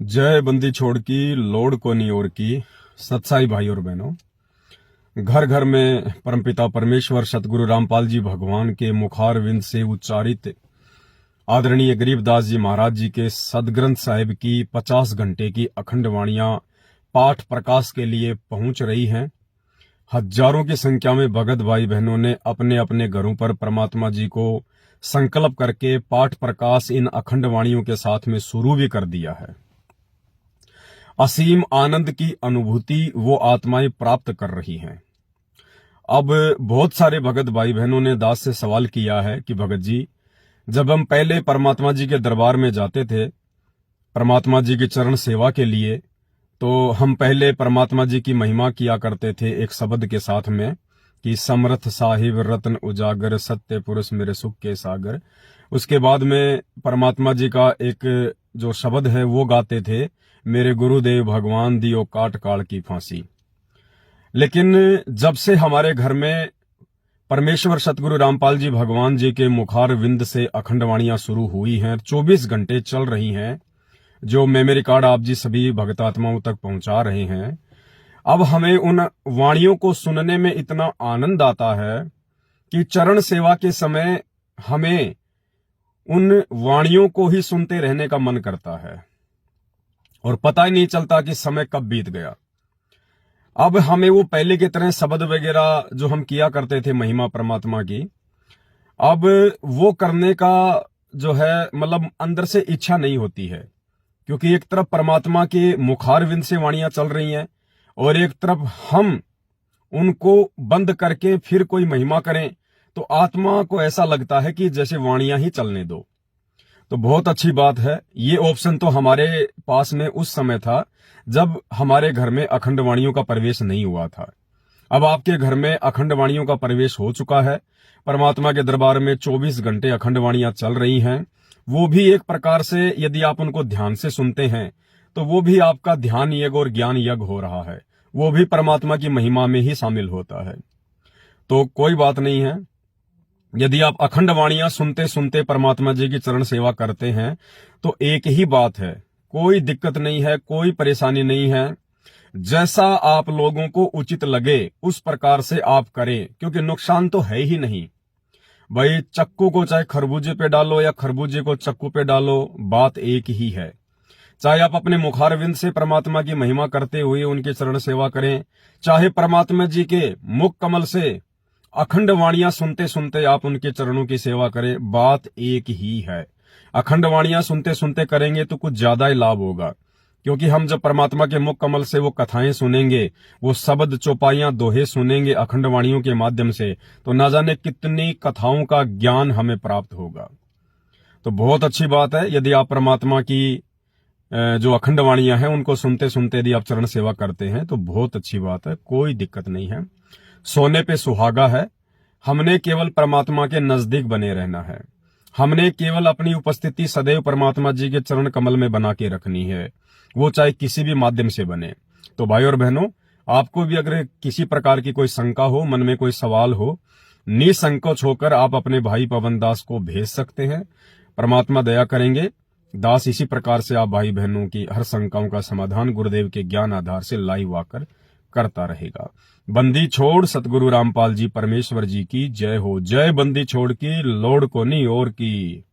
जय बंदी छोड़ की लोड को नहीं और की। सत्साई भाई और बहनों, घर घर में परमपिता परमेश्वर सतगुरु रामपाल जी भगवान के मुखारविंद से उच्चारित आदरणीय गरीबदास जी महाराज जी के सदग्रंथ साहिब की 50 घंटे की अखंड वाणियां पाठ प्रकाश के लिए पहुंच रही हैं। हजारों की संख्या में भगत भाई बहनों ने अपने अपने घरों पर परमात्मा जी को संकल्प करके पाठ प्रकाश इन अखंड वाणियों के साथ में शुरू भी कर दिया है। असीम आनंद की अनुभूति वो आत्माएं प्राप्त कर रही हैं। अब बहुत सारे भगत भाई बहनों ने दास से सवाल किया है कि भगत जी, जब हम पहले परमात्मा जी के दरबार में जाते थे परमात्मा जी की चरण सेवा के लिए, तो हम पहले परमात्मा जी की महिमा किया करते थे एक शब्द के साथ में कि समर्थ साहिब रत्न उजागर सत्य पुरुष मेरे सुख के सागर। उसके बाद में परमात्मा जी का एक जो शब्द है वो गाते थे, मेरे गुरुदेव भगवान दियो काट काल की फांसी। लेकिन जब से हमारे घर में परमेश्वर सतगुरु रामपाल जी भगवान जी के मुखार विंद से अखंड वाणियां शुरू हुई हैं, 24 घंटे चल रही हैं, जो मेमोरी कार्ड आप जी सभी भक्तात्माओं तक पहुंचा रहे हैं। अब हमें उन वाणियों को सुनने में इतना आनंद आता है कि चरण सेवा के समय हमें उन वाणियों को ही सुनते रहने का मन करता है और पता ही नहीं चलता कि समय कब बीत गया। अब हमें वो पहले की तरह शब्द वगैरह जो हम किया करते थे महिमा परमात्मा की, अब वो करने का जो है मतलब अंदर से इच्छा नहीं होती है, क्योंकि एक तरफ परमात्मा के मुखारविंद से वाणियां चल रही हैं और एक तरफ हम उनको बंद करके फिर कोई महिमा करें तो आत्मा को ऐसा लगता है कि जैसे वाणियां ही चलने दो। तो बहुत अच्छी बात है। ये ऑप्शन तो हमारे पास में उस समय था जब हमारे घर में अखंड वाणियों का प्रवेश नहीं हुआ था। अब आपके घर में अखंड वाणियों का प्रवेश हो चुका है। परमात्मा के दरबार में 24 घंटे अखंड वाणियां चल रही हैं। वो भी एक प्रकार से यदि आप उनको ध्यान से सुनते हैं तो वो भी आपका ध्यान यज्ञ और ज्ञान यज्ञ हो रहा है, वो भी परमात्मा की महिमा में ही शामिल होता है। तो कोई बात नहीं है, यदि आप अखंड वाणियां सुनते सुनते परमात्मा जी की चरण सेवा करते हैं तो एक ही बात है, कोई दिक्कत नहीं है, कोई परेशानी नहीं है। जैसा आप लोगों को उचित लगे उस प्रकार से आप करें, क्योंकि नुकसान तो है ही नहीं भाई। चक्कू को चाहे खरबूजे पे डालो या खरबूजे को चक्कू पे डालो, बात एक ही है। चाहे आप अपने मुखारविंद से परमात्मा की महिमा करते हुए उनकी चरण सेवा करें, चाहे परमात्मा जी के मुख कमल से अखंड वाणियां सुनते सुनते आप उनके चरणों की सेवा करें, बात एक ही है। अखंड वाणियां सुनते सुनते करेंगे तो कुछ ज्यादा ही लाभ होगा, क्योंकि हम जब परमात्मा के मुख कमल से वो कथाएं सुनेंगे, वो शब्द चौपाइयां दोहे सुनेंगे अखंड वाणियों के माध्यम से, तो ना जाने कितनी कथाओं का ज्ञान हमें प्राप्त होगा। तो बहुत अच्छी बात है, यदि आप परमात्मा की जो अखंड वाणियां हैं उनको सुनते सुनते यदि आप चरण सेवा करते हैं तो बहुत अच्छी बात है, कोई दिक्कत नहीं है। सोने पे सुहागा है। हमने केवल परमात्मा के नजदीक बने रहना है। हमने केवल अपनी उपस्थिति सदैव परमात्मा जी के चरण कमल में बना के रखनी है, वो चाहे किसी भी माध्यम से बने। तो भाई और बहनों, आपको भी अगर किसी प्रकार की कोई शंका हो, मन में कोई सवाल हो, निसंकोच होकर आप अपने भाई पवन दास को भेज सकते हैं। परमात्मा दया करेंगे, दास इसी प्रकार से आप भाई बहनों की हर शंकाओं का समाधान गुरुदेव के ज्ञान आधार से लाइव आकर करता रहेगा। बंदी छोड़ सतगुरु रामपाल जी परमेश्वर जी की जय हो। जय बंदी छोड़ की लोड को नहीं और की।